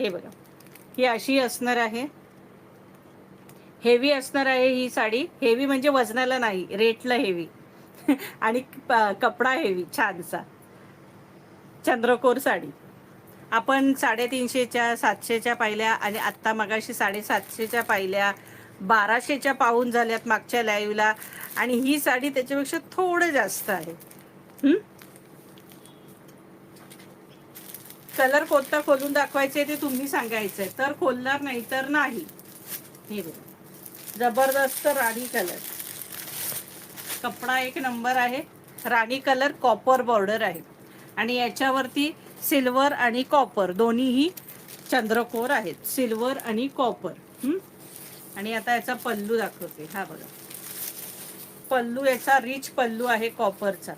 हे बघा, ही अशी असणार आहे, हेवी असणार आहे ही साडी. हेवी म्हणजे वजनाला नाही, रेटला हेवी. आणि कपडा हेवी छानसा. चंद्रकोर साडी आपण 350च्या 700च्या पाहिल्या आणि आत्ता मगाशी 750च्या पाहिल्या, 1200च्या पाहून झाल्यात मागच्या लाईव्हला. आणि ही साडी त्याच्यापेक्षा थोडं जास्त आहे. कलर कोणता खोलून दाखवायचे ते तुम्ही सांगायचंय, तर खोलणार, नाही तर नाही. हे बघा, जबरदस्त राणी कलर, कपडा एक नंबर आहे. राणी कलर कॉपर बॉर्डर आहे आणि याच्यावरती सिल्वर आणि कॉपर दोन्हीही चंद्रकोर आहेत, सिल्वर आणि कॉपर. आणि आता याचा पल्लू दाखवते. हा बघा, पल्लू याचा रिच पल्लू आहे कॉपरचा.